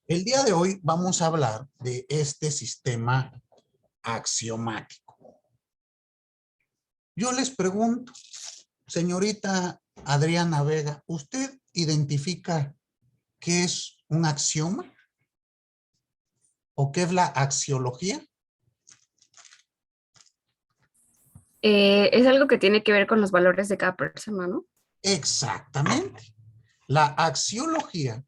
El día de hoy vamos a hablar de este sistema axiomático. Yo les pregunto, señorita Adriana Vega, ¿usted identifica qué es un axioma? ¿O qué es la axiología? Es algo que tiene que ver con los valores de cada persona, ¿no? Exactamente. La axiología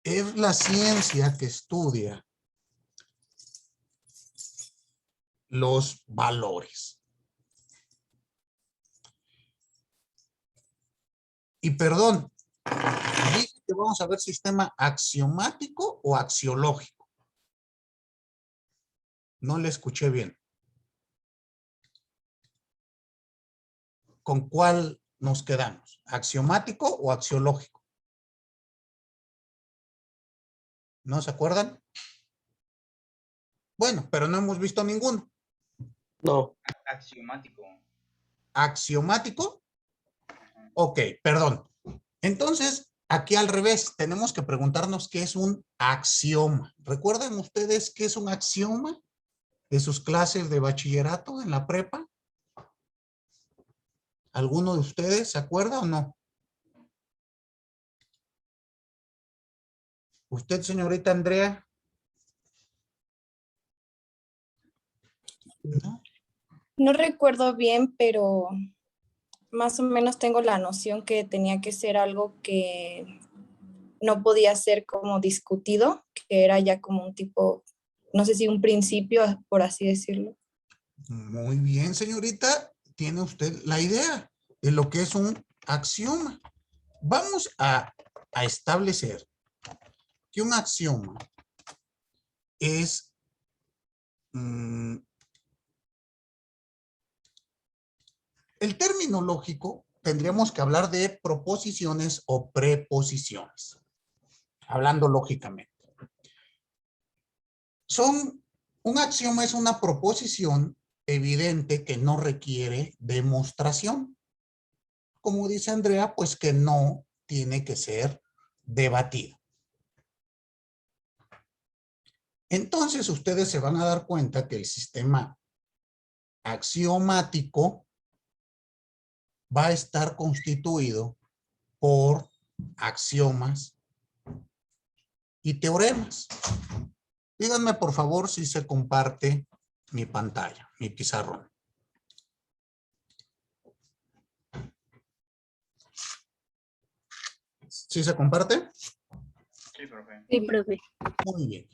es la ciencia que estudia los valores. Y perdón, ¿dije que vamos a ver sistema axiomático o axiológico? No le escuché bien. ¿Con cuál nos quedamos? ¿Axiomático o axiológico? ¿No se acuerdan? Bueno, pero no hemos visto ninguno. No. Axiomático. ¿Axiomático? Ok, perdón. Entonces, aquí al revés, tenemos que preguntarnos qué es un axioma. ¿Recuerdan ustedes qué es un axioma de sus clases de bachillerato en la prepa? ¿Alguno de ustedes se acuerda o no? ¿Usted, señorita Andrea? ¿No? No recuerdo bien, pero más o menos tengo la noción que tenía que ser algo que no podía ser como discutido, que era ya como un tipo, no sé si un principio, por así decirlo. Muy bien, señorita. Tiene usted la idea de lo que es un axioma. Vamos a establecer que un axioma es el término lógico. Tendríamos que hablar de proposiciones o preposiciones, hablando lógicamente. Un axioma es una proposición evidente que no requiere demostración. Como dice Andrea, pues que no tiene que ser debatida. Entonces ustedes se van a dar cuenta que el sistema axiomático va a estar constituido por axiomas y teoremas. Díganme por favor si se comparte mi pantalla, mi pizarrón. ¿Sí se comparte? Sí, profe. Sí, profe. Muy bien.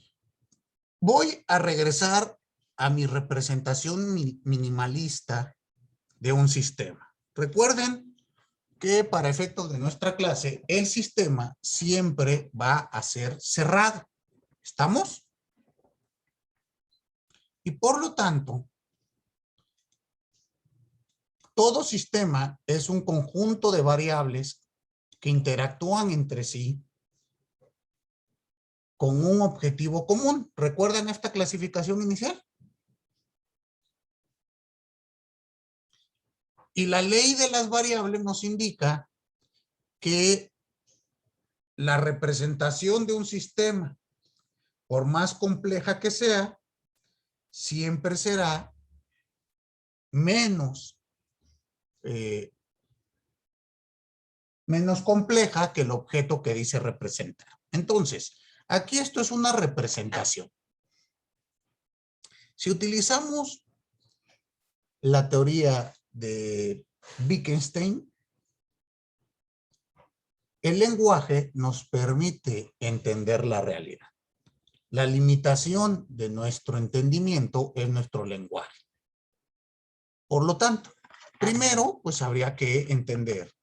Voy a regresar a mi representación minimalista de un sistema. Recuerden que para efectos de nuestra clase, el sistema siempre va a ser cerrado. ¿Estamos? Y por lo tanto, todo sistema es un conjunto de variables que interactúan entre sí con un objetivo común. ¿Recuerdan esta clasificación inicial? Y la ley de las variables nos indica que la representación de un sistema, por más compleja que sea, siempre será menos compleja que el objeto que dice representar. Entonces, aquí esto es una representación. Si utilizamos la teoría de Wittgenstein, el lenguaje nos permite entender la realidad. La limitación de nuestro entendimiento es nuestro lenguaje. Por lo tanto, primero, pues habría que entender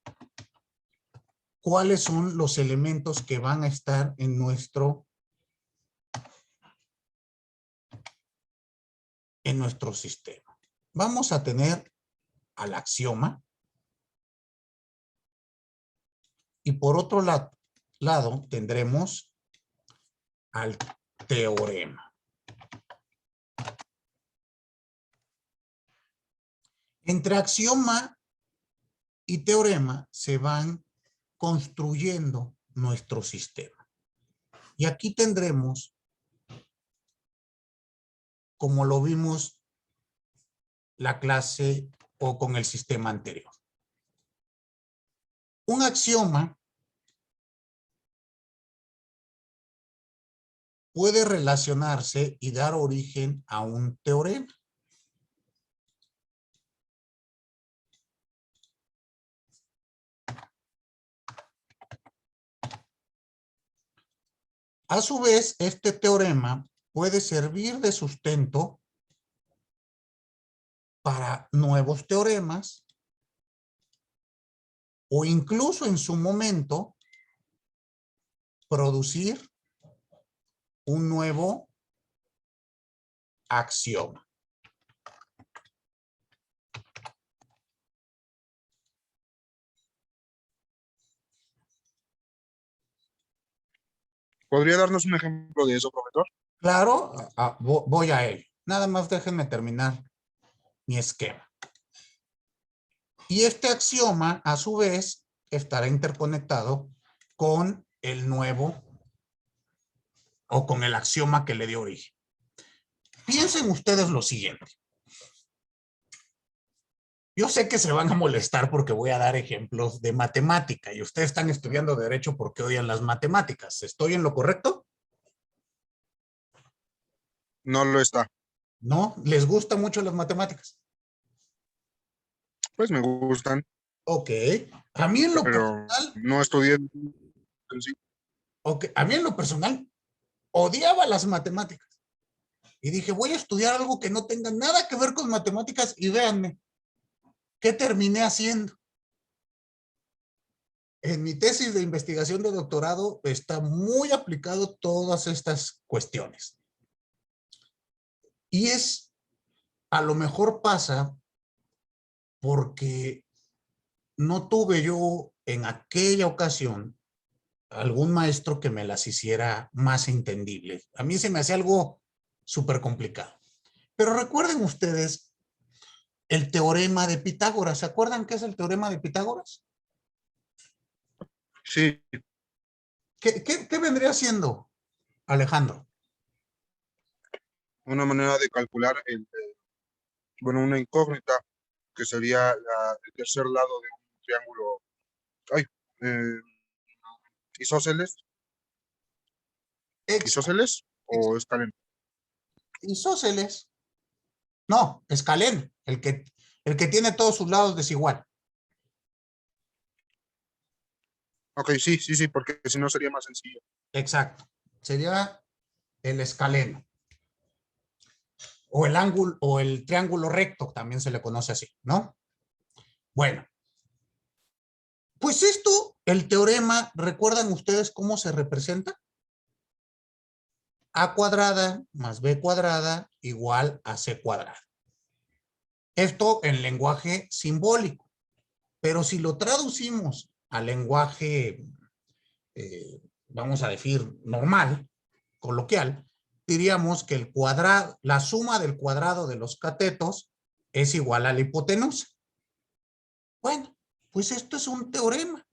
cuáles son los elementos que van a estar en nuestro sistema. Vamos a tener al axioma y por otro lado tendremos al teorema. Entre axioma y teorema se van construyendo nuestro sistema. Y aquí tendremos, como lo vimos la clase o con el sistema anterior. Un axioma puede relacionarse y dar origen a un teorema. A su vez, este teorema puede servir de sustento para nuevos teoremas o incluso en su momento producir un nuevo axioma. ¿Podría darnos un ejemplo de eso, profesor? Claro, voy a ello. Nada más déjenme terminar mi esquema. Y este axioma, a su vez, estará interconectado con el nuevo o con el axioma que le dio origen. Piensen ustedes lo siguiente. Yo sé que se van a molestar porque voy a dar ejemplos de matemática y ustedes están estudiando derecho porque odian las matemáticas. ¿Estoy en lo correcto? No lo está. ¿No? ¿Les gustan mucho las matemáticas? Pues me gustan, Ok. A mí en lo pero personal, no estudié en sí. a mí en lo personal odiaba las matemáticas. Y dije, voy a estudiar algo que no tenga nada que ver con matemáticas y véanme, ¿qué terminé haciendo? En mi tesis de investigación de doctorado está muy aplicado todas estas cuestiones. Y a lo mejor pasa porque no tuve yo en aquella ocasión algún maestro que me las hiciera más entendibles. A mí se me hacía algo súper complicado. Pero recuerden ustedes el teorema de Pitágoras. ¿Se acuerdan qué es el teorema de Pitágoras? Sí, ¿Qué vendría siendo, Alejandro? una manera de calcular bueno, una incógnita que sería el tercer lado de un triángulo. Ay, eh, isósceles, isósceles o escaleno. Isósceles. No, escaleno, el que tiene todos sus lados desigual. Ok, sí, sí, sí, porque si no sería más sencillo. Exacto. Sería el escaleno. O el ángulo, o el triángulo recto, también se le conoce así, ¿no? Bueno. Pues esto, el teorema, ¿recuerdan ustedes cómo se representa? A cuadrada más B cuadrada igual a C cuadrada. Esto en lenguaje simbólico. Pero si lo traducimos al lenguaje, vamos a decir, normal, coloquial, diríamos que el cuadrado, la suma del cuadrado de los catetos es igual a la hipotenusa. Bueno, pues esto es un teorema.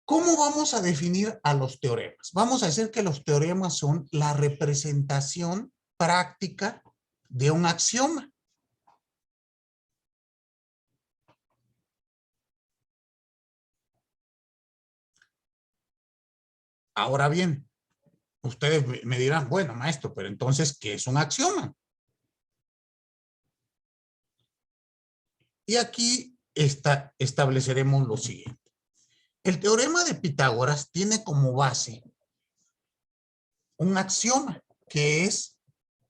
¿Cómo vamos a definir a los teoremas? Vamos a decir que los teoremas son la representación práctica de un axioma. Ahora bien, ustedes me dirán, bueno, maestro, pero entonces, ¿qué es un axioma? Y aquí estableceremos lo siguiente. El teorema de Pitágoras tiene como base un axioma que es,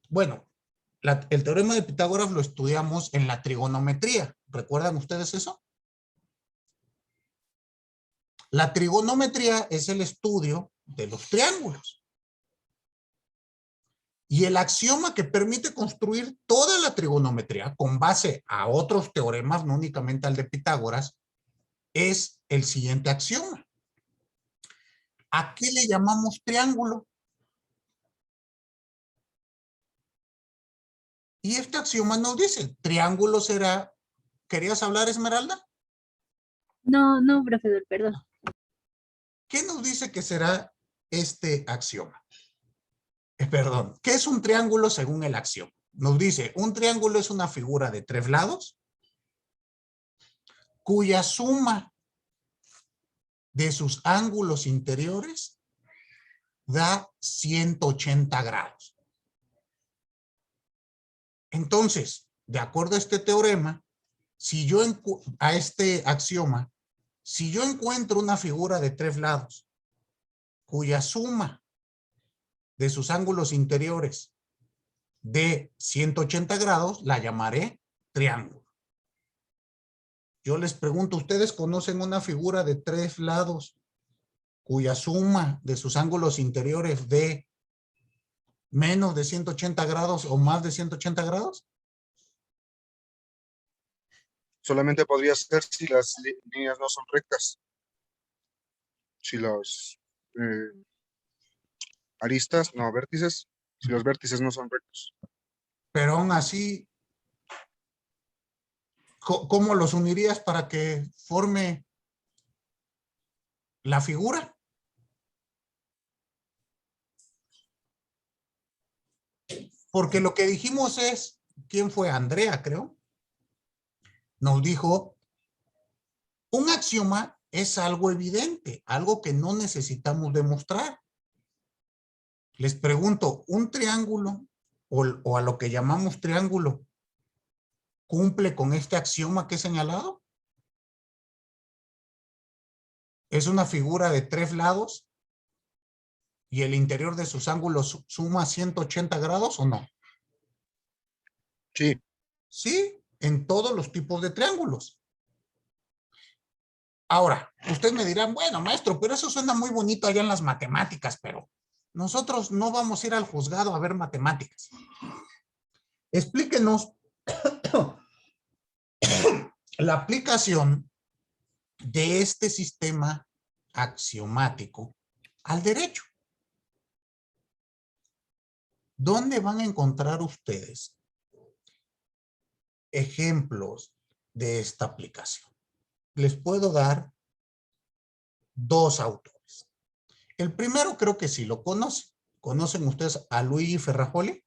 bueno, el teorema de Pitágoras lo estudiamos en la trigonometría. ¿Recuerdan ustedes eso? La trigonometría es el estudio de los triángulos. Y el axioma que permite construir toda la trigonometría con base a otros teoremas, no únicamente al de Pitágoras, es el siguiente axioma. ¿A qué le llamamos triángulo? Y este axioma nos dice, triángulo será, ¿querías hablar, Esmeralda? No, no, profesor, perdón. ¿Qué nos dice que será este axioma? Perdón, ¿qué es un triángulo según el axioma? Nos dice, un triángulo es una figura de 3 lados cuya suma de sus ángulos interiores da 180 grados. Entonces, de acuerdo a este teorema, si yo a este axioma, si yo encuentro una figura de 3 lados cuya suma de sus ángulos interiores de 180 grados, la llamaré triángulo. Yo les pregunto, ¿ustedes conocen una figura de 3 lados cuya suma de sus ángulos interiores de menos de 180 grados o más de 180 grados? Solamente podría ser si las líneas no son rectas. Si los aristas, no, vértices, si los vértices no son rectos. Pero aún así, ¿cómo los unirías para que forme la figura? Porque lo que dijimos es, ¿quién fue? Andrea, creo. Nos dijo, un axioma es algo evidente, algo que no necesitamos demostrar. Les pregunto, ¿un triángulo o a lo que llamamos triángulo cumple con este axioma que he señalado? ¿Es una figura de 3 lados y el interior de sus ángulos suma 180 grados o no? Sí. Sí, en todos los tipos de triángulos. Ahora, ustedes me dirán, bueno, maestro, pero eso suena muy bonito allá en las matemáticas, pero nosotros no vamos a ir al juzgado a ver matemáticas. Explíquenos la aplicación de este sistema axiomático al derecho. ¿Dónde van a encontrar ustedes ejemplos de esta aplicación? Les puedo dar 2 autores. El primero creo que sí lo conocen. ¿Conocen ustedes a Luigi Ferrajoli?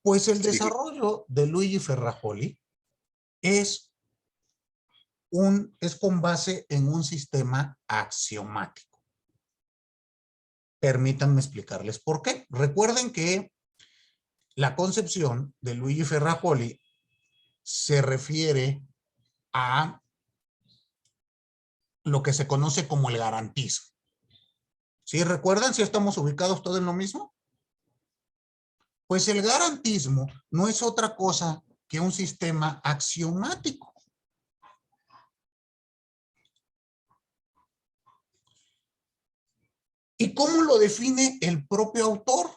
Pues el desarrollo de Luigi Ferrajoli es con base en un sistema axiomático. Permítanme explicarles por qué. Recuerden que la concepción de Luigi Ferrajoli se refiere a lo que se conoce como el garantismo. ¿Sí recuerdan si estamos ubicados todos en lo mismo? Pues el garantismo no es otra cosa que un sistema axiomático. ¿Y cómo lo define el propio autor?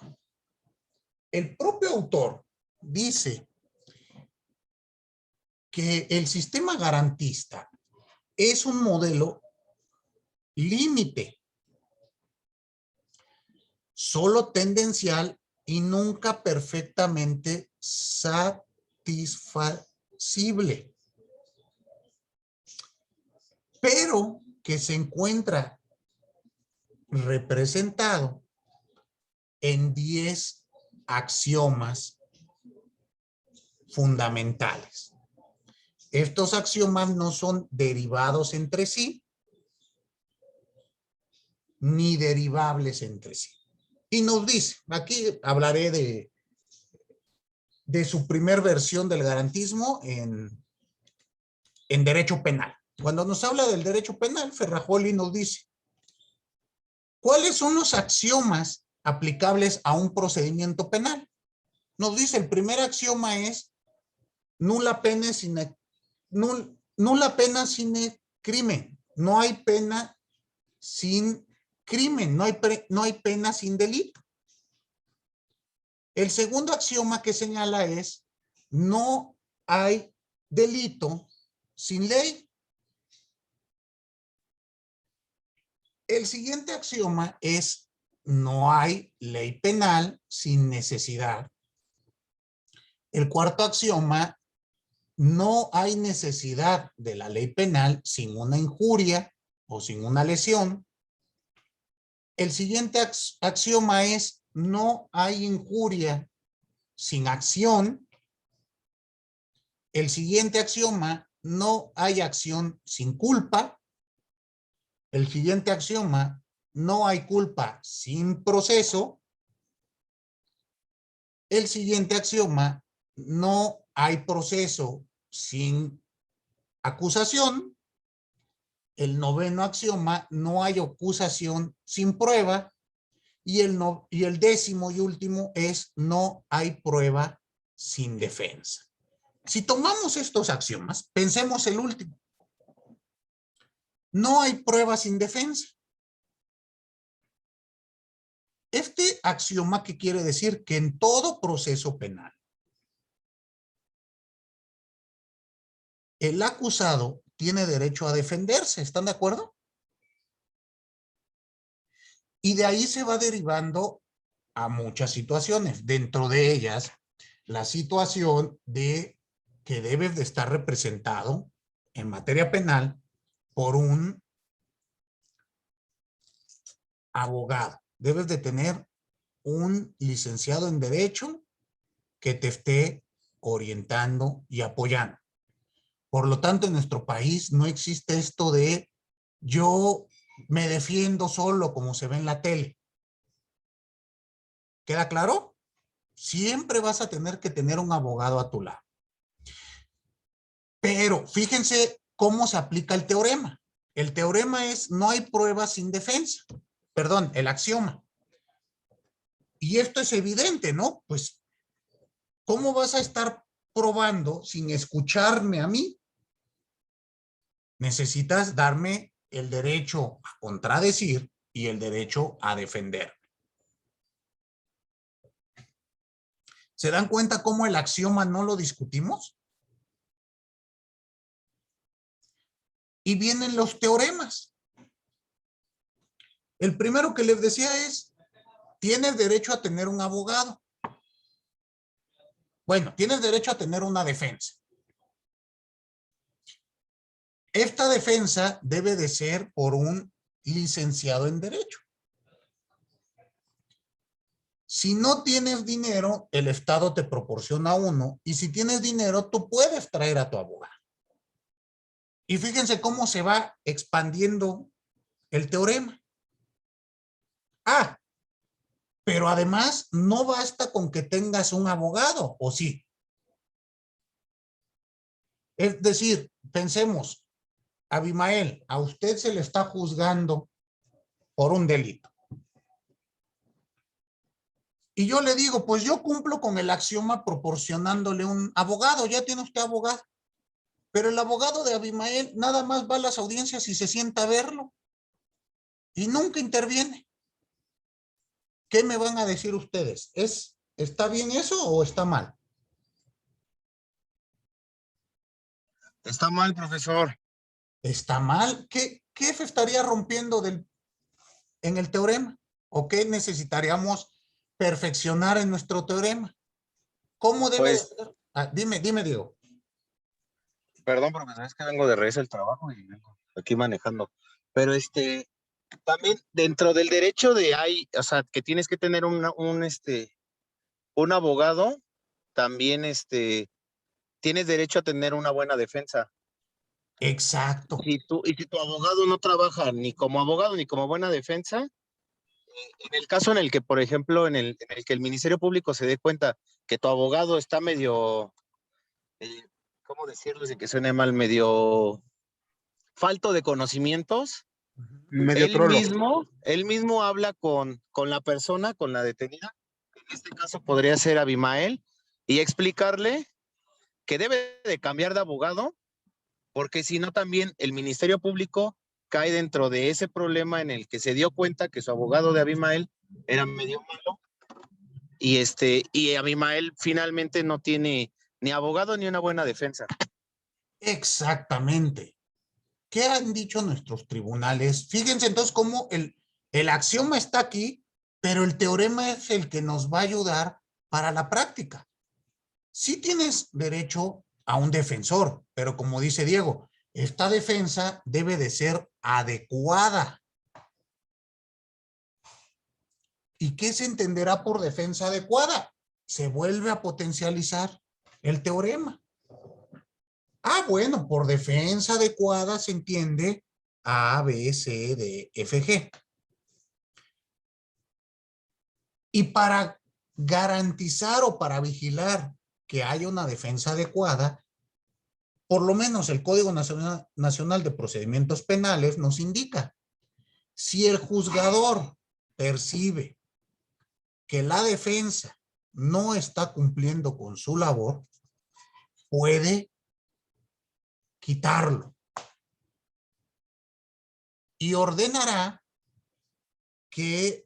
El propio autor dice que el sistema garantista es un modelo límite, solo tendencial y nunca perfectamente satisfacible, pero que se encuentra representado en 10 axiomas fundamentales. Estos axiomas no son derivados entre sí, ni derivables entre sí. Y nos dice, aquí hablaré de su primer versión del garantismo en derecho penal. Cuando nos habla del derecho penal, Ferrajoli nos dice, ¿cuáles son los axiomas aplicables a un procedimiento penal? Nos dice, el primer axioma es nula pena sine crimen. No hay pena sin crimen, no hay pena sin delito. El segundo axioma que señala es no hay delito sin ley. El siguiente axioma es no hay ley penal sin necesidad. El cuarto axioma, no hay necesidad de la ley penal sin una injuria o sin una lesión. El siguiente axioma es: no hay injuria sin acción. El siguiente axioma: no hay acción sin culpa. El siguiente axioma: no hay culpa sin proceso. El siguiente axioma: no hay proceso sin acusación. El noveno axioma: no hay acusación sin prueba. Y el décimo y último es: no hay prueba sin defensa. Si tomamos estos axiomas, pensemos el último. No hay prueba sin defensa. Este axioma, ¿qué quiere decir? Que en todo proceso penal, el acusado tiene derecho a defenderse. ¿Están de acuerdo? Y de ahí se va derivando a muchas situaciones. Dentro de ellas, la situación de que debes de estar representado en materia penal por un abogado. Debes de tener un licenciado en Derecho que te esté orientando y apoyando. Por lo tanto, en nuestro país no existe esto de yo me defiendo solo como se ve en la tele. ¿Queda claro? Siempre vas a tener que tener un abogado a tu lado. Pero fíjense cómo se aplica el teorema. El teorema es: no hay prueba sin defensa. Perdón, el axioma. Y esto es evidente, ¿no? Pues, ¿cómo vas a estar probando sin escucharme a mí? Necesitas darme el derecho a contradecir y el derecho a defender. ¿Se dan cuenta cómo el axioma no lo discutimos? Y vienen los teoremas. El primero que les decía es: tienes derecho a tener un abogado. Bueno, tienes derecho a tener una defensa. Esta defensa debe de ser por un licenciado en Derecho. Si no tienes dinero, el Estado te proporciona uno, y si tienes dinero, tú puedes traer a tu abogado. Y fíjense cómo se va expandiendo el teorema. Ah, pero además no basta con que tengas un abogado, ¿o sí? Es decir, pensemos, Abimael, a usted se le está juzgando por un delito. Y yo le digo, pues yo cumplo con el axioma proporcionándole un abogado. Ya tiene usted abogado. Pero el abogado de Abimael nada más va a las audiencias y se sienta a verlo. Y nunca interviene. ¿Qué me van a decir ustedes? ¿Está bien eso o está mal? Está mal, profesor. Está mal. ¿Qué se estaría rompiendo en el teorema? ¿O qué necesitaríamos perfeccionar en nuestro teorema? ¿Cómo debe de Pues, ser? Dime, Diego. perdón, profesor, es que vengo de regreso al trabajo y vengo aquí manejando. Pero también dentro del derecho o sea, que tienes que tener un abogado, también tienes derecho a tener una buena defensa. Exacto. Y si tu abogado no trabaja ni como abogado ni como buena defensa, en el caso en el que, por ejemplo, en el que el Ministerio Público se dé cuenta que tu abogado está medio, ¿cómo decirlo sin que suene mal? Medio falto de conocimientos, Medio trolo. él mismo habla con la persona, con la detenida, que en este caso podría ser Abimael, y explicarle que debe de cambiar de abogado, porque si no también el Ministerio Público cae dentro de ese problema en el que se dio cuenta que su abogado de Abimael era medio malo, y Abimael finalmente no tiene ni abogado ni una buena defensa. Exactamente. ¿Qué han dicho nuestros tribunales? Fíjense entonces cómo el axioma está aquí, pero el teorema es el que nos va a ayudar para la práctica. Sí tienes derecho a un defensor, pero como dice Diego, esta defensa debe de ser adecuada. ¿Y qué se entenderá por defensa adecuada? Se vuelve a potencializar el teorema. Ah, bueno, por defensa adecuada se entiende A, B, C, D, F, G. Y para garantizar o para vigilar que haya una defensa adecuada, por lo menos el Código Nacional de Procedimientos Penales nos indica, si el juzgador percibe que la defensa no está cumpliendo con su labor, puede quitarlo y ordenará que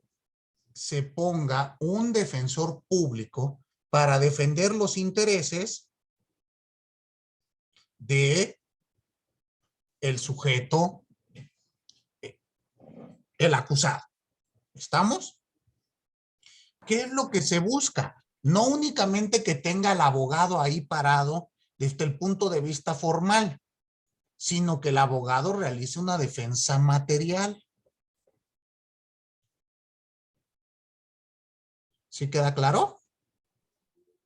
se ponga un defensor público para defender los intereses de el sujeto, el acusado. ¿Estamos? ¿Qué es lo que se busca? No únicamente que tenga el abogado ahí parado desde el punto de vista formal, sino que el abogado realice una defensa material. ¿Sí queda claro?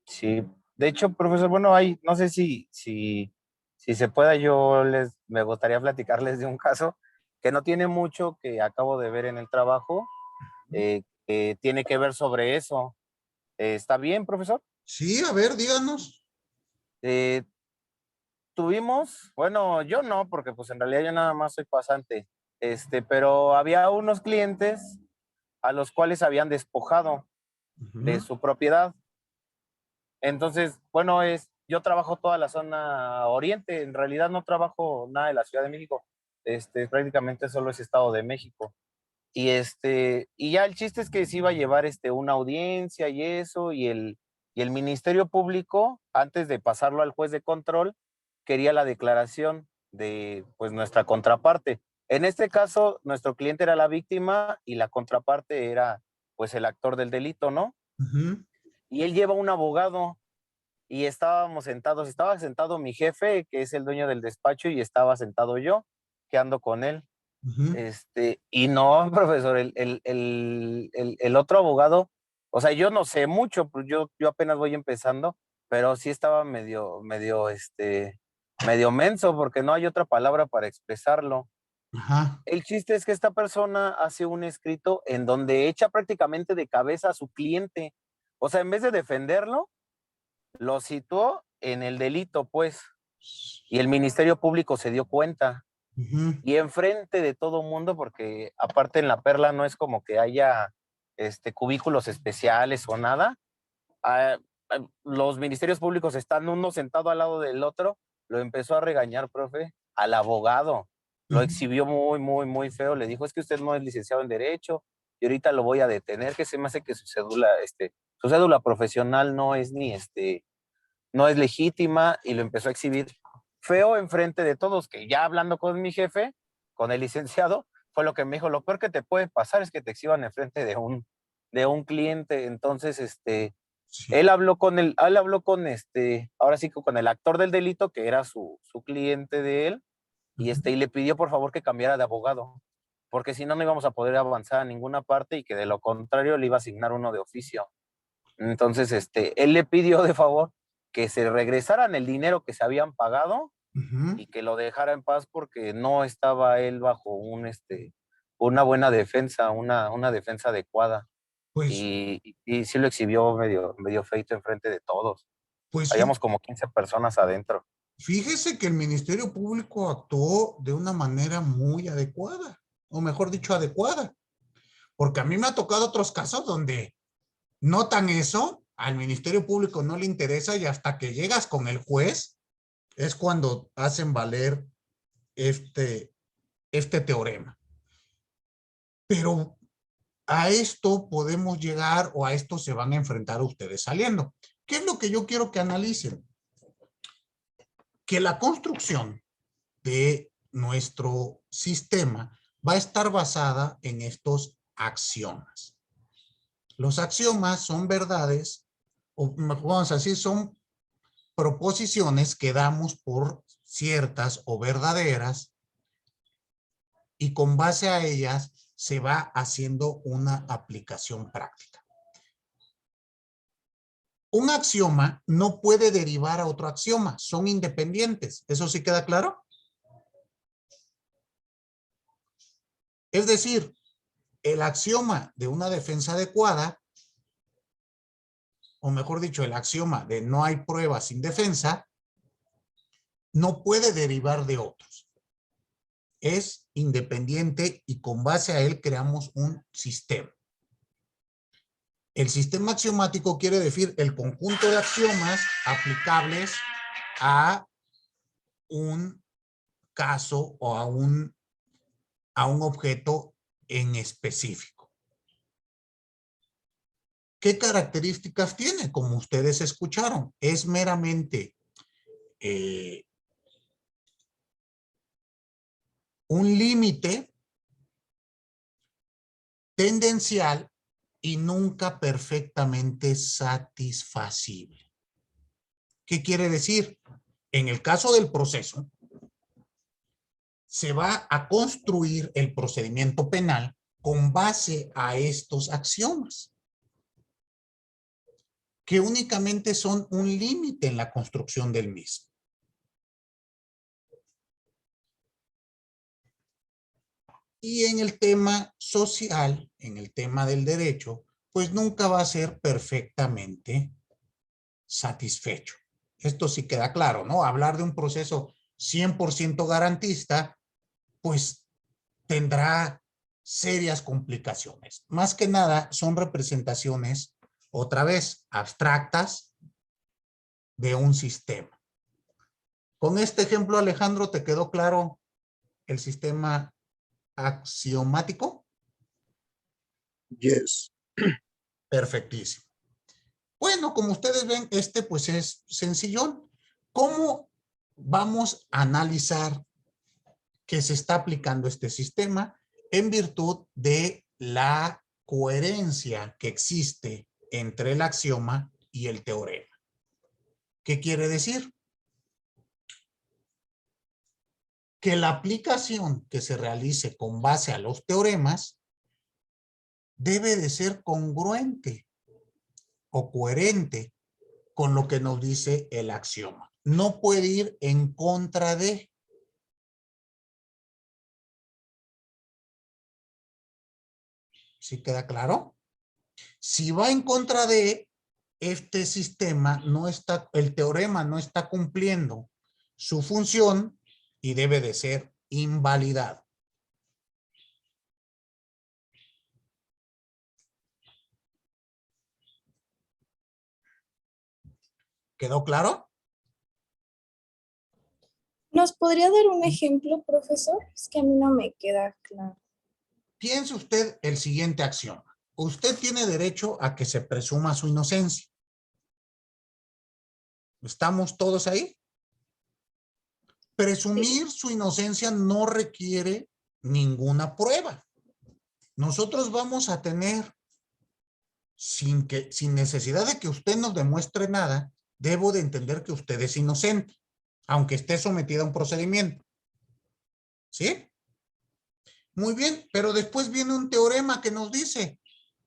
Sí, de hecho, profesor, bueno, no sé si se pueda, me gustaría platicarles de un caso que no tiene mucho, que acabo de ver en el trabajo, que tiene que ver sobre eso. ¿Está bien, profesor? Sí, a ver, díganos. Tuvimos, bueno, yo no, porque pues en realidad yo nada más soy pasante, pero había unos clientes a los cuales habían despojado de su propiedad. Entonces, bueno, yo trabajo toda la zona oriente, en realidad no trabajo nada de la Ciudad de México, prácticamente solo es Estado de México. Y y ya el chiste es que se iba a llevar una audiencia y eso, y el Ministerio Público, antes de pasarlo al juez de control, quería la declaración de pues nuestra contraparte. En este caso, nuestro cliente era la víctima y la contraparte era pues el actor del delito, ¿no? Y él lleva un abogado y estábamos sentados, estaba sentado mi jefe, que es el dueño del despacho, y estaba sentado yo, que ando con él. Y no, profesor, el otro abogado, o sea, yo no sé mucho, pues yo apenas voy empezando, pero sí estaba medio menso, porque no hay otra palabra para expresarlo. Ajá. El chiste es que esta persona hace un escrito en donde echa prácticamente de cabeza a su cliente. O sea, en vez de defenderlo, lo situó en el delito, pues. Y el Ministerio Público se dio cuenta. Y enfrente de todo mundo, porque aparte en La Perla no es como que haya cubículos especiales o nada. Los ministerios públicos están uno sentado al lado del otro. Lo empezó a regañar, profe, al abogado. Lo exhibió muy, muy, muy feo. Le dijo, es que usted no es licenciado en Derecho y ahorita lo voy a detener, que se me hace que su cédula profesional no es no es legítima, y lo empezó a exhibir feo enfrente de todos, que ya hablando con mi jefe, con el licenciado, fue lo que me dijo, lo peor que te puede pasar es que te exhiban enfrente de un cliente. Entonces, Sí. él habló con ahora sí que con el actor del delito, que era su cliente de él, y y le pidió por favor que cambiara de abogado, porque si no, no íbamos a poder avanzar a ninguna parte, y que de lo contrario le iba a asignar uno de oficio. Entonces, él le pidió de favor que se regresaran el dinero que se habían pagado y que lo dejara en paz, porque no estaba él bajo una buena defensa, una defensa adecuada. Pues, Y sí lo exhibió medio feito enfrente de todos. pues Habíamos como 15 personas adentro. fíjese que el Ministerio Público actuó de una manera muy adecuada, o mejor dicho, adecuada. Porque a mí me ha tocado otros casos donde notan eso, al Ministerio Público no le interesa, y hasta que llegas con el juez es cuando hacen valer este teorema. Pero a esto podemos llegar, o a esto se van a enfrentar ustedes saliendo. ¿Qué es lo que yo quiero que analicen? Que la construcción de nuestro sistema va a estar basada en estos axiomas. Los axiomas son verdades, o vamos a decir, son proposiciones que damos por ciertas o verdaderas, y con base a ellas se va haciendo una aplicación práctica. Un axioma no puede derivar a otro axioma, son independientes. ¿Eso sí queda claro? Es decir, el axioma de una defensa adecuada, o mejor dicho, el axioma de no hay prueba sin defensa, no puede derivar de otros. Es independiente y con base a él creamos un sistema. El sistema axiomático quiere decir el conjunto de axiomas aplicables a un caso o a un objeto en específico. ¿Qué características tiene? Como ustedes escucharon, es meramente un límite tendencial y nunca perfectamente satisfacible. ¿Qué quiere decir? En el caso del proceso, se va a construir el procedimiento penal con base a estos axiomas, que únicamente son un límite en la construcción del mismo. Y en el tema social, en el tema del derecho, pues nunca va a ser perfectamente satisfecho. Esto sí queda claro, ¿no? Hablar de un proceso 100% garantista, pues tendrá serias complicaciones. Más que nada son representaciones, otra vez, abstractas de un sistema. Con este ejemplo, Alejandro, ¿te quedó claro el sistema axiomático? Yes. Perfectísimo. Bueno, como ustedes ven, este pues es sencillón. ¿Cómo vamos a analizar que se está aplicando este sistema? En virtud de la coherencia que existe entre el axioma y el teorema. ¿Qué quiere decir? Que la aplicación que se realice con base a los teoremas debe de ser congruente o coherente con lo que nos dice el axioma. No puede ir en contra de. ¿Sí queda claro? Si va en contra de este sistema, el teorema no está cumpliendo su función y debe de ser invalidado. ¿Quedó claro? ¿Nos podría dar un ejemplo, profesor? Es que a mí no me queda claro. Piense usted el siguiente axioma. Usted tiene derecho a que se presuma su inocencia. ¿Estamos todos ahí? Presumir su inocencia no requiere ninguna prueba. Nosotros vamos a tener, sin necesidad de que usted nos demuestre nada, debo de entender que usted es inocente, aunque esté sometida a un procedimiento. ¿Sí? Muy bien, pero después viene un teorema que nos dice,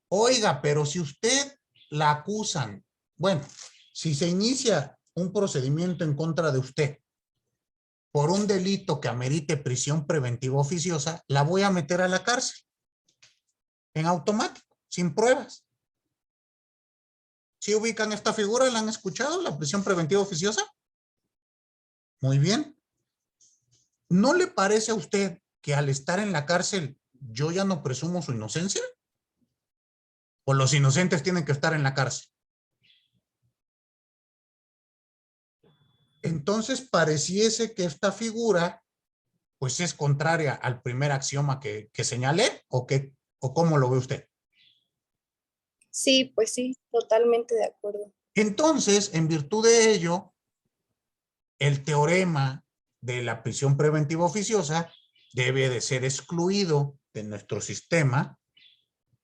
oiga, pero si usted la acusan, bueno, si se inicia un procedimiento en contra de usted por un delito que amerite prisión preventiva oficiosa, la voy a meter a la cárcel en automático, sin pruebas. ¿Sí ubican esta figura? ¿La han escuchado? ¿La prisión preventiva oficiosa? Muy bien. ¿No le parece a usted que al estar en la cárcel yo ya no presumo su inocencia? ¿O los inocentes tienen que estar en la cárcel? Entonces pareciese que esta figura pues es contraria al primer axioma que señalé, ¿o cómo lo ve usted? Sí, pues sí, totalmente de acuerdo. Entonces, en virtud de ello, el teorema de la prisión preventiva oficiosa debe de ser excluido de nuestro sistema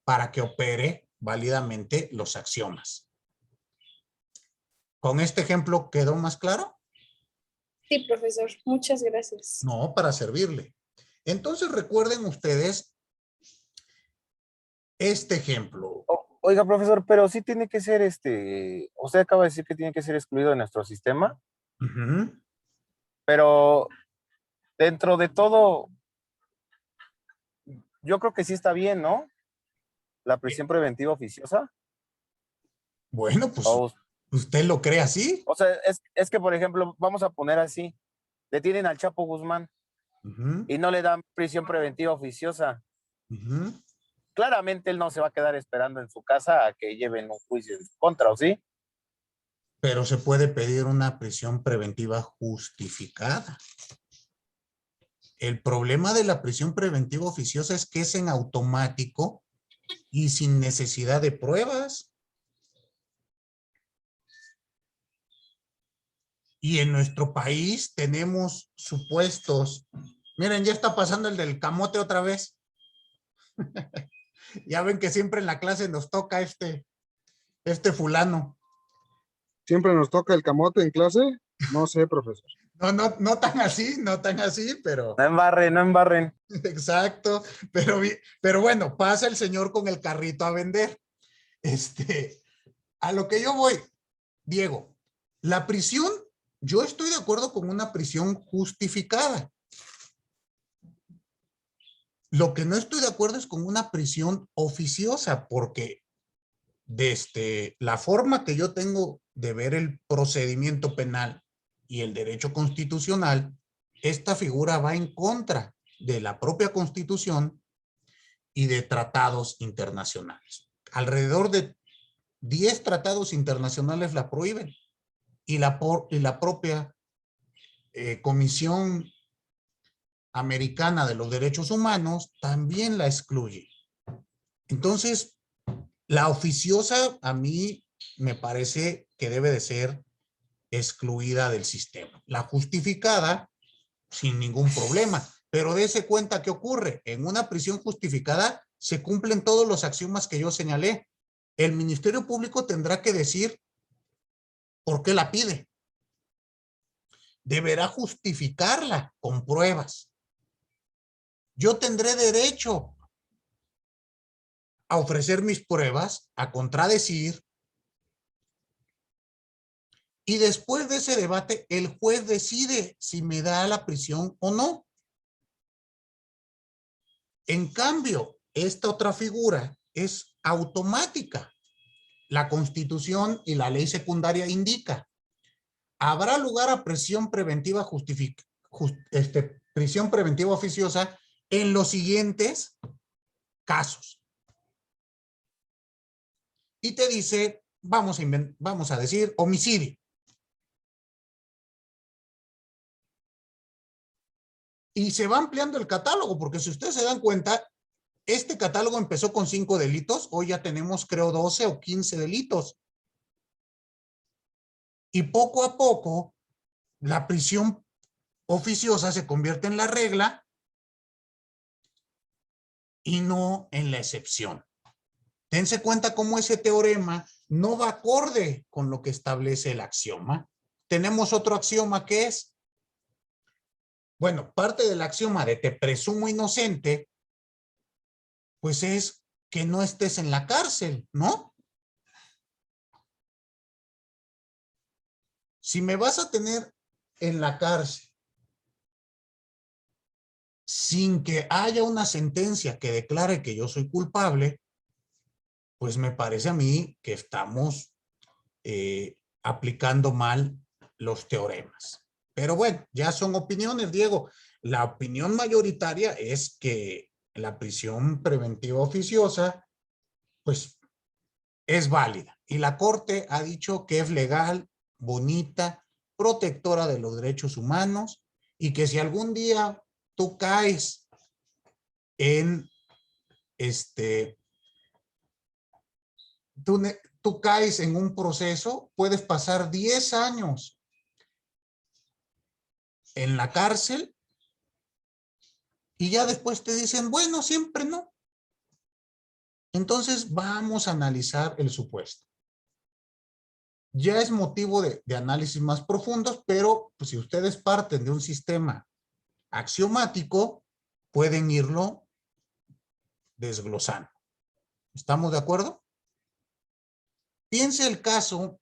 para que opere válidamente los axiomas. ¿Con este ejemplo quedó más claro? Sí, profesor, muchas gracias. No, para servirle. Entonces recuerden ustedes este ejemplo. Oiga, profesor, pero sí tiene que ser usted acaba de decir que tiene que ser excluido de nuestro sistema, Ujú. pero dentro de todo, yo creo que sí está bien, ¿no? La prisión preventiva oficiosa. Bueno, pues O, usted lo cree así. o sea, es que, por ejemplo, vamos a poner así, detienen al Chapo Guzmán Ujú, y no le dan prisión preventiva oficiosa. ujú. Claramente él no se va a quedar esperando en su casa a que lleven un juicio en su contra, ¿o sí? Pero se puede pedir una prisión preventiva justificada. El problema de la prisión preventiva oficiosa es que es en automático y sin necesidad de pruebas. Y en nuestro país tenemos supuestos. Miren, ya está pasando el del camote otra vez. Ya ven que siempre en la clase nos toca este fulano. ¿Siempre nos toca el camote en clase? No sé, profesor. No tan así, no tan así, pero No embarren, no embarren. exacto. Pero bueno, pasa el señor con el carrito a vender. A lo que yo voy, Diego, la prisión, yo estoy de acuerdo con una prisión justificada. Lo que no estoy de acuerdo es con una prisión oficiosa, porque desde la forma que yo tengo de ver el procedimiento penal y el derecho constitucional, esta figura va en contra de la propia Constitución y de tratados internacionales. Alrededor de 10 tratados internacionales la prohíben y la propia Comisión Americana de los Derechos Humanos también la excluye. Entonces, la oficiosa a mí me parece que debe de ser excluida del sistema. La justificada, sin ningún problema. Pero dése cuenta qué ocurre. En una prisión justificada se cumplen todos los axiomas que yo señalé. El Ministerio Público tendrá que decir por qué la pide. Deberá justificarla con pruebas. Yo tendré derecho a ofrecer mis pruebas, a contradecir, y después de ese debate, el juez decide si me da la prisión o no. En cambio, esta otra figura es automática. La Constitución y la ley secundaria indica, habrá lugar a prisión preventiva prisión preventiva oficiosa en los siguientes casos. Y te dice, vamos a decir, homicidio. Y se va ampliando el catálogo, porque si ustedes se dan cuenta, este catálogo empezó con 5 delitos, hoy ya tenemos creo 12 o 15 delitos. Y poco a poco, la prisión oficiosa se convierte en la regla y no en la excepción. Dense cuenta cómo ese teorema no va acorde con lo que establece el axioma. Tenemos otro axioma que es, bueno, parte del axioma de te presumo inocente, pues es que no estés en la cárcel, ¿no? Si me vas a tener en la cárcel sin que haya una sentencia que declare que yo soy culpable, pues me parece a mí que estamos aplicando mal los teoremas. Pero bueno, ya son opiniones, Diego. La opinión mayoritaria es que la prisión preventiva oficiosa, pues, es válida. Y la Corte ha dicho que es legal, bonita, protectora de los derechos humanos, y que si algún día tú caes en tú caes en un proceso, puedes pasar 10 años en la cárcel y ya después te dicen, bueno, siempre no. Entonces vamos a analizar el supuesto. Ya es motivo de análisis más profundos, pero pues, si ustedes parten de un sistema axiomático, pueden irlo desglosando. ¿Estamos de acuerdo? Piense el caso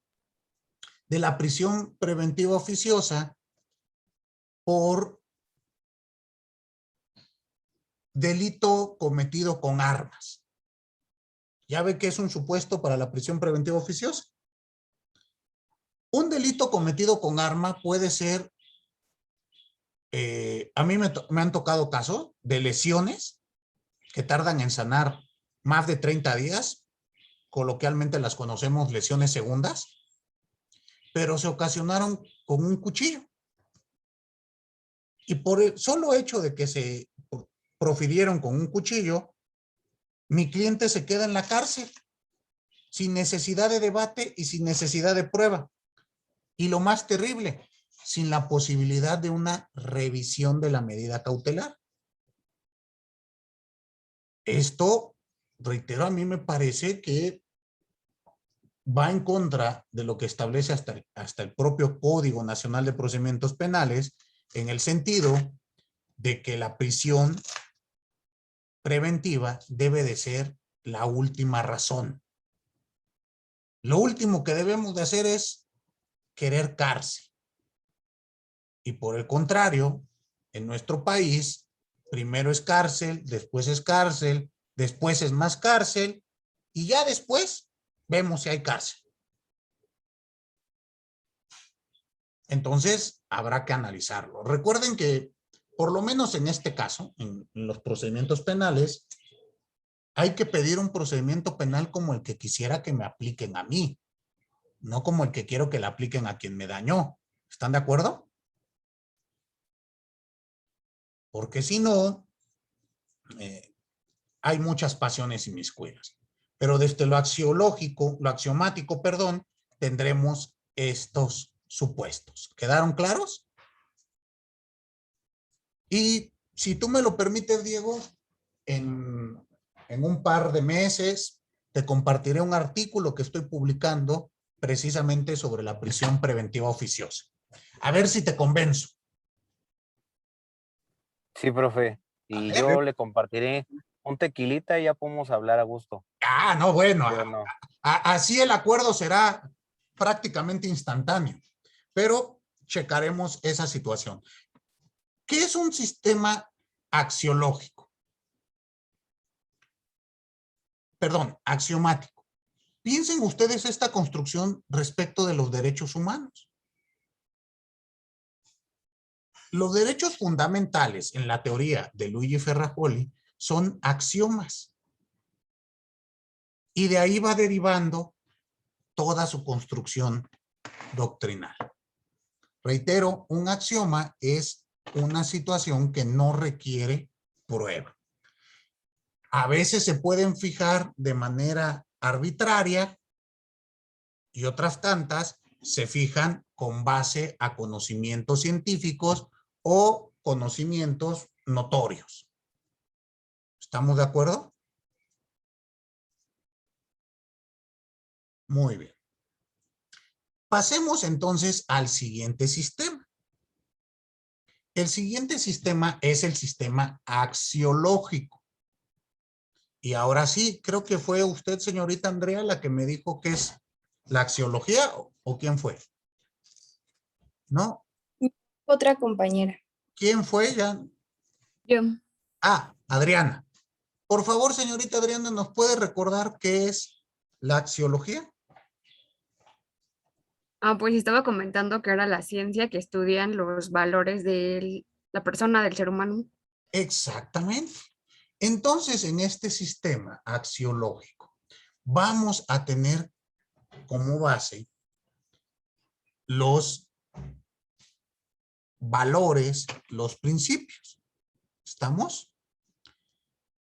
de la prisión preventiva oficiosa por delito cometido con armas. ¿Ya ve que es un supuesto para la prisión preventiva oficiosa? Un delito cometido con arma puede ser, a mí me han tocado casos de lesiones que tardan en sanar más de 30 días, coloquialmente las conocemos lesiones segundas, pero se ocasionaron con un cuchillo. Y por el solo hecho de que se profirieron con un cuchillo, mi cliente se queda en la cárcel sin necesidad de debate y sin necesidad de prueba. Y lo más terrible, sin la posibilidad de una revisión de la medida cautelar. Esto, reitero, a mí me parece que va en contra de lo que establece hasta el propio Código Nacional de Procedimientos Penales, en el sentido de que la prisión preventiva debe de ser la última razón. Lo último que debemos de hacer es querer cárcel. Y por el contrario, en nuestro país, primero es cárcel, después es más cárcel, y ya después vemos si hay cárcel. Entonces, habrá que analizarlo. Recuerden que, por lo menos en este caso, en los procedimientos penales, hay que pedir un procedimiento penal como el que quisiera que me apliquen a mí, no como el que quiero que le apliquen a quien me dañó. ¿Están de acuerdo? Porque si no, hay muchas pasiones inmiscuidas. Pero desde lo axiomático, tendremos estos supuestos. ¿Quedaron claros? Y si tú me lo permites, Diego, en un par de meses te compartiré un artículo que estoy publicando precisamente sobre la prisión preventiva oficiosa. A ver si te convenzo. Sí, profe. Y yo le compartiré un tequilita y ya podemos hablar a gusto. Ah, no, bueno. Bueno. Así el acuerdo será prácticamente instantáneo. Pero checaremos esa situación. ¿Qué es un sistema axiológico? Perdón, axiomático. Piensen ustedes esta construcción respecto de los derechos humanos. Los derechos fundamentales en la teoría de Luigi Ferrajoli son axiomas. Y de ahí va derivando toda su construcción doctrinal. Reitero, un axioma es una situación que no requiere prueba. A veces se pueden fijar de manera arbitraria y otras tantas se fijan con base a conocimientos científicos o conocimientos notorios. ¿Estamos de acuerdo? Muy bien. Pasemos entonces al siguiente sistema. El siguiente sistema es el sistema axiológico. Y ahora sí, creo que fue usted, señorita Andrea, la que me dijo que es la axiología, ¿o quién fue? ¿No? Otra compañera. ¿Quién fue ya? Yo. Ah, Adriana. Por favor, señorita Adriana, ¿nos puede recordar qué es la axiología? Pues estaba comentando que era la ciencia que estudian los valores de la persona, del ser humano. Exactamente. Entonces, en este sistema axiológico, vamos a tener como base los valores, los principios. ¿Estamos?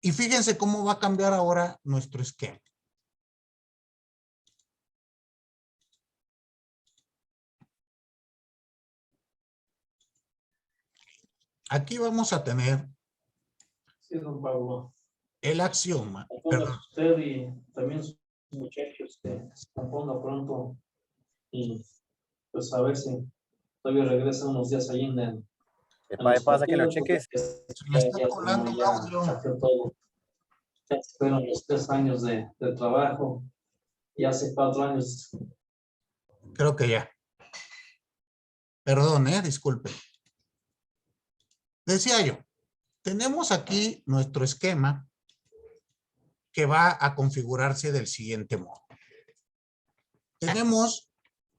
Y fíjense cómo va a cambiar ahora nuestro esquema. Aquí vamos a tener Sí, don Pablo. el axioma. Póngase usted y también sus muchachos que se componga pronto y pues a ver si todavía regresa unos días ahí en Pasa que lo cheques. Se me está colando un audio. saqué todo. Ya fueron los 3 años de trabajo y hace 4 años. Creo que ya. Perdón, disculpe. Decía yo, tenemos aquí nuestro esquema que va a configurarse del siguiente modo. Tenemos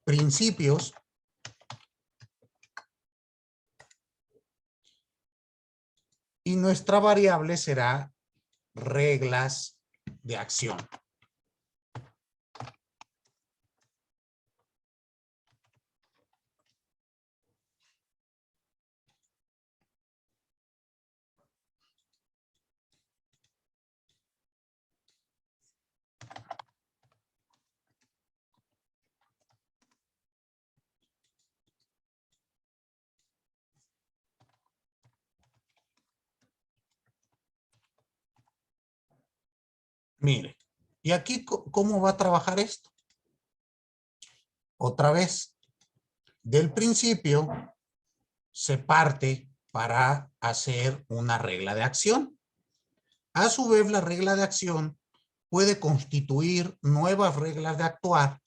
principios y nuestra variable será reglas de acción. Mire, ¿y aquí cómo va a trabajar esto? Otra vez, del principio se parte para hacer una regla de acción. A su vez, la regla de acción puede constituir nuevas reglas de actuar,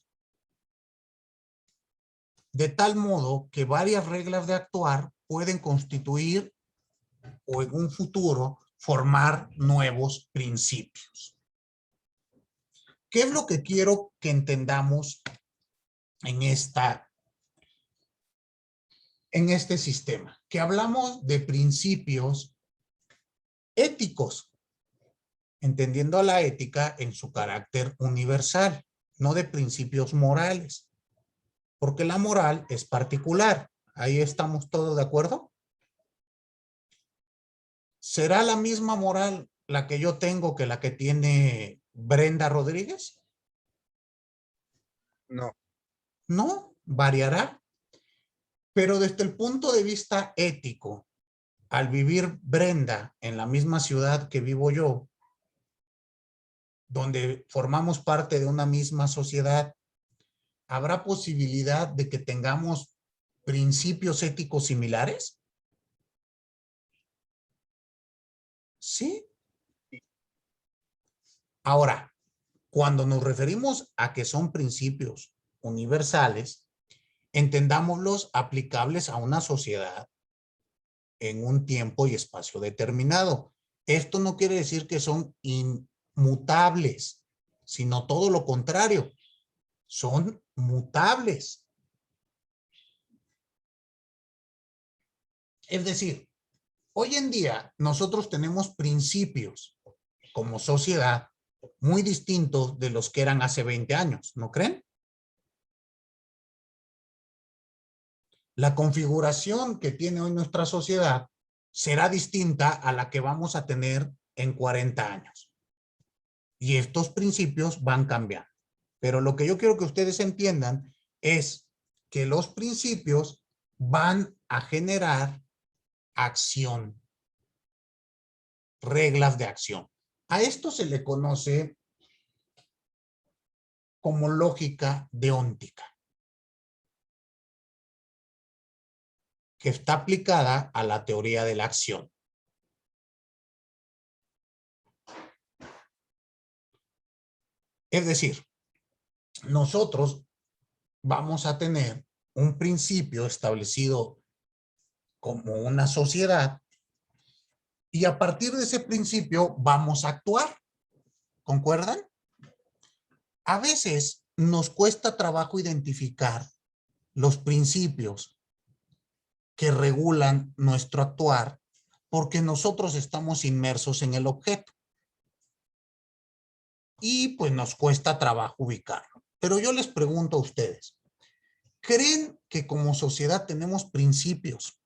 de tal modo que varias reglas de actuar pueden constituir o en un futuro formar nuevos principios. ¿Qué es lo que quiero que entendamos en este sistema? Que hablamos de principios éticos, entendiendo a la ética en su carácter universal, no de principios morales, porque la moral es particular. ¿Ahí estamos todos de acuerdo? ¿Será la misma moral la que yo tengo que la que tiene Brenda Rodríguez? No. No, variará. Pero desde el punto de vista ético, al vivir Brenda en la misma ciudad que vivo yo, donde formamos parte de una misma sociedad, ¿habrá posibilidad de que tengamos principios éticos similares? Sí. Ahora, cuando nos referimos a que son principios universales, entendámoslos aplicables a una sociedad en un tiempo y espacio determinado. Esto no quiere decir que son inmutables, sino todo lo contrario. Son mutables. Es decir, hoy en día nosotros tenemos principios como sociedad muy distintos de los que eran hace 20 años, ¿no creen? La configuración que tiene hoy nuestra sociedad será distinta a la que vamos a tener en 40 años. Y estos principios van cambiando. Pero lo que yo quiero que ustedes entiendan es que los principios van a generar acción, reglas de acción. A esto se le conoce como lógica deóntica, que está aplicada a la teoría de la acción. Es decir, nosotros vamos a tener un principio establecido como una sociedad y a partir de ese principio vamos a actuar. ¿Concuerdan? A veces nos cuesta trabajo identificar los principios que regulan nuestro actuar porque nosotros estamos inmersos en el objeto. Y pues nos cuesta trabajo ubicarlo. Pero yo les pregunto a ustedes, ¿creen que como sociedad tenemos principios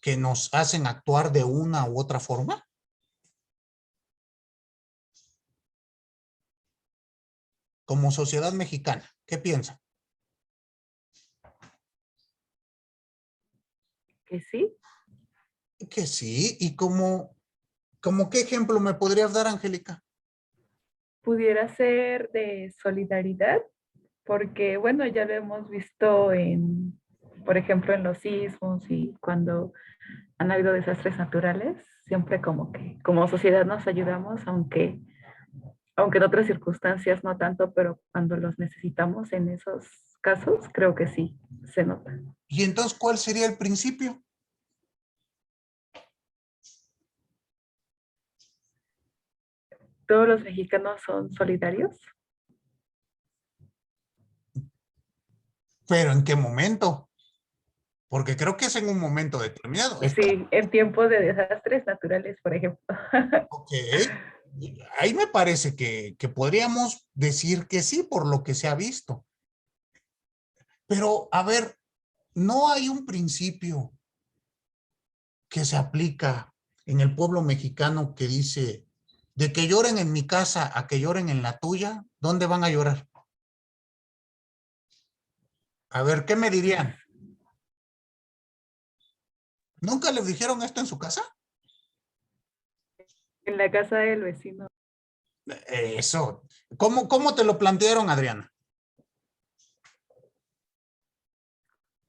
que nos hacen actuar de una u otra forma? Como sociedad mexicana, ¿qué piensan? Que sí. Que sí. ¿Y como qué ejemplo me podrías dar, Angélica? Pudiera ser de solidaridad, porque bueno, ya lo hemos visto en por ejemplo, en los sismos y cuando han habido desastres naturales, siempre como que como sociedad nos ayudamos, aunque en otras circunstancias no tanto, pero cuando los necesitamos en esos casos, creo que sí, se nota. Y entonces, ¿cuál sería el principio? ¿Todos los mexicanos son solidarios? ¿Pero en qué momento? Porque creo que es en un momento determinado. Sí, en tiempos de desastres naturales, por ejemplo. Ok. Ahí me parece que podríamos decir que sí, por lo que se ha visto. Pero, a ver, no hay un principio que se aplica en el pueblo mexicano que dice, de que lloren en mi casa a que lloren en la tuya, ¿dónde van a llorar? A ver, ¿qué me dirían? ¿Nunca les dijeron esto en su casa? En la casa del vecino. Eso. ¿Cómo te lo plantearon, Adriana?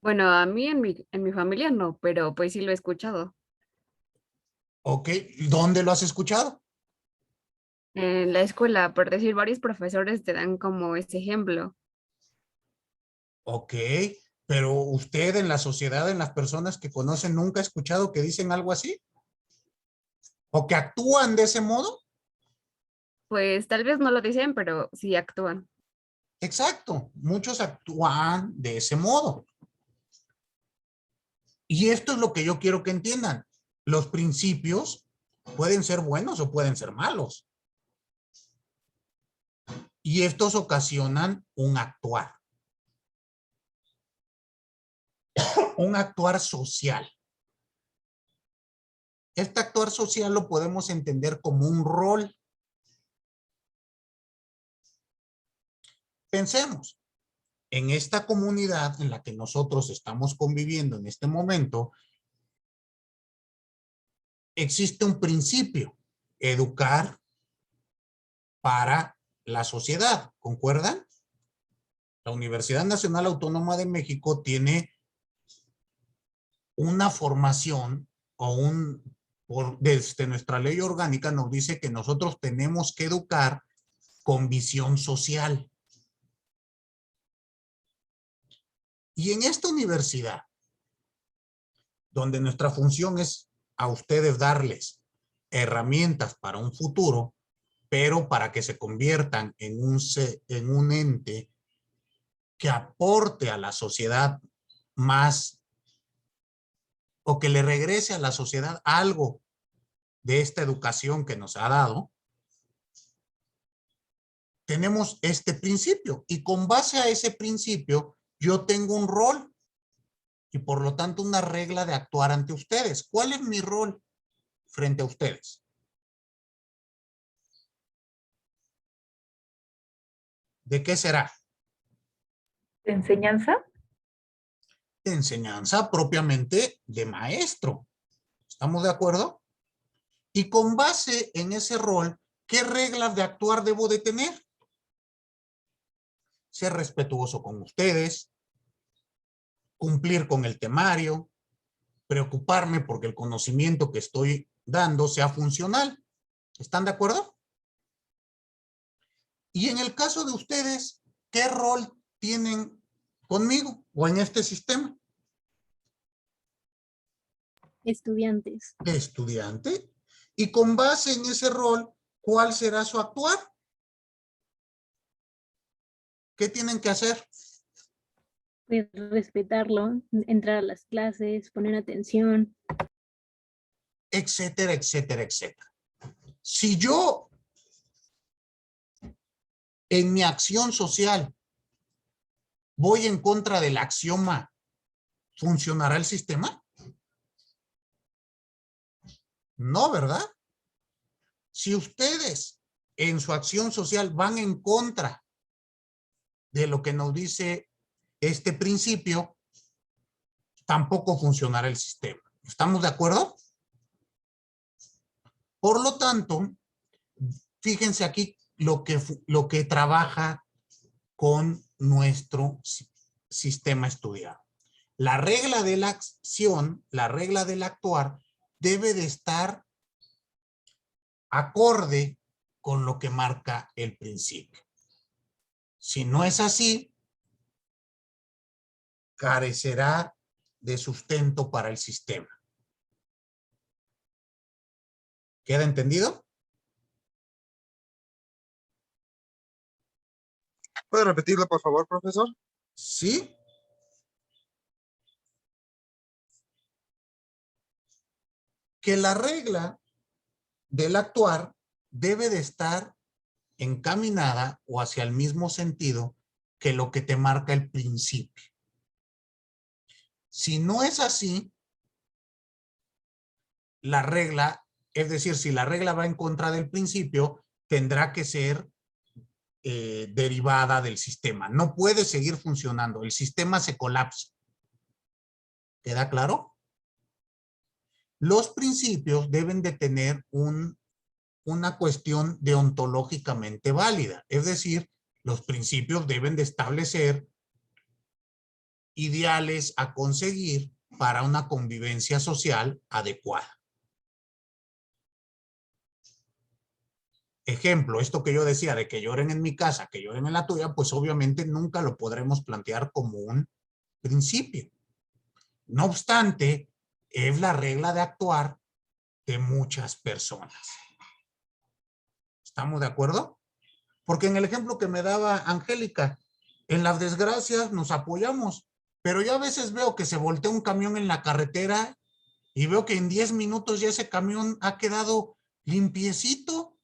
Bueno, a mí en mi familia no, pero pues sí lo he escuchado. Ok, ¿dónde lo has escuchado? En la escuela, por decir, varios profesores te dan como ese ejemplo. Ok, pero usted en la sociedad, en las personas que conocen, ¿nunca ha escuchado que dicen algo así? ¿O que actúan de ese modo? Pues tal vez no lo dicen, pero sí actúan. Exacto, muchos actúan de ese modo. Y esto es lo que yo quiero que entiendan. Los principios pueden ser buenos o pueden ser malos. Y estos ocasionan un actuar social. Este actuar social lo podemos entender como un rol. Pensemos, en esta comunidad en la que nosotros estamos conviviendo en este momento, existe un principio: educar para la sociedad. ¿Concuerdan? La Universidad Nacional Autónoma de México tiene una formación desde nuestra ley orgánica nos dice que nosotros tenemos que educar con visión social. Y en esta universidad, donde nuestra función es a ustedes darles herramientas para un futuro, pero para que se conviertan en un ente que aporte a la sociedad más, o que le regrese a la sociedad algo de esta educación que nos ha dado, tenemos este principio. Y con base a ese principio, yo tengo un rol y por lo tanto una regla de actuar ante ustedes. ¿Cuál es mi rol frente a ustedes? ¿De qué será? ¿De enseñanza? De enseñanza, propiamente de maestro. ¿Estamos de acuerdo? Y con base en ese rol, ¿qué reglas de actuar debo de tener? Ser respetuoso con ustedes, cumplir con el temario, preocuparme porque el conocimiento que estoy dando sea funcional. ¿Están de acuerdo? Y en el caso de ustedes, ¿qué rol tienen conmigo o en este sistema? Estudiantes. De estudiante. Y con base en ese rol, ¿cuál será su actuar? ¿Qué tienen que hacer? Pues respetarlo, entrar a las clases, poner atención. Etcétera, etcétera, etcétera. Si yo en mi acción social voy en contra del axioma, ¿funcionará el sistema? No, ¿verdad? Si ustedes en su acción social van en contra de lo que nos dice este principio, tampoco funcionará el sistema. ¿Estamos de acuerdo? Por lo tanto, fíjense aquí lo que trabaja con nuestro sistema estudiado. La regla de la acción, la regla del actuar, debe de estar acorde con lo que marca el principio. Si no es así, carecerá de sustento para el sistema. ¿Queda entendido? ¿Puede repetirlo, por favor, profesor? Sí. Que la regla del actuar debe de estar encaminada o hacia el mismo sentido que lo que te marca el principio. Si no es así, la regla, es decir, si la regla va en contra del principio, tendrá que ser derivada del sistema. No puede seguir funcionando. El sistema se colapsa. ¿Queda claro? Los principios deben de tener una cuestión deontológicamente válida. Es decir, los principios deben de establecer ideales a conseguir para una convivencia social adecuada. Ejemplo, esto que yo decía de que lloren en mi casa, que lloren en la tuya, pues obviamente nunca lo podremos plantear como un principio. No obstante, es la regla de actuar de muchas personas. ¿Estamos de acuerdo? Porque en el ejemplo que me daba Angélica, en las desgracias nos apoyamos, pero yo a veces veo que se voltea un camión en la carretera y veo que en 10 minutos ya ese camión ha quedado limpiecito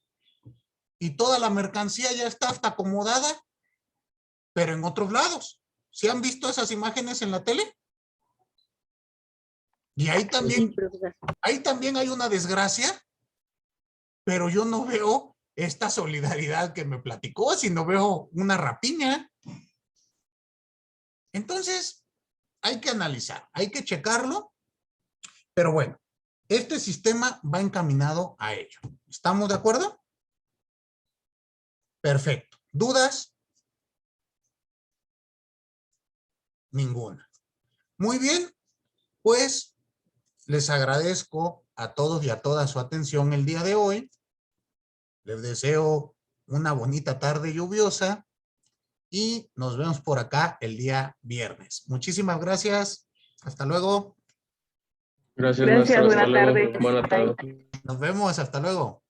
y toda la mercancía ya está hasta acomodada, pero en otros lados. ¿Sí han visto esas imágenes en la tele? Y ahí también, Sí, profesor. ahí también hay una desgracia, pero yo no veo esta solidaridad que me platicó, sino veo una rapiña. Entonces, hay que analizar, hay que checarlo, pero bueno, este sistema va encaminado a ello. ¿Estamos de acuerdo? Perfecto. ¿Dudas? Ninguna. Muy bien, pues les agradezco a todos y a todas su atención el día de hoy. Les deseo una bonita tarde lluviosa y nos vemos por acá el día viernes. Muchísimas gracias. Hasta luego. Gracias, buena tarde. Nos vemos. Hasta luego.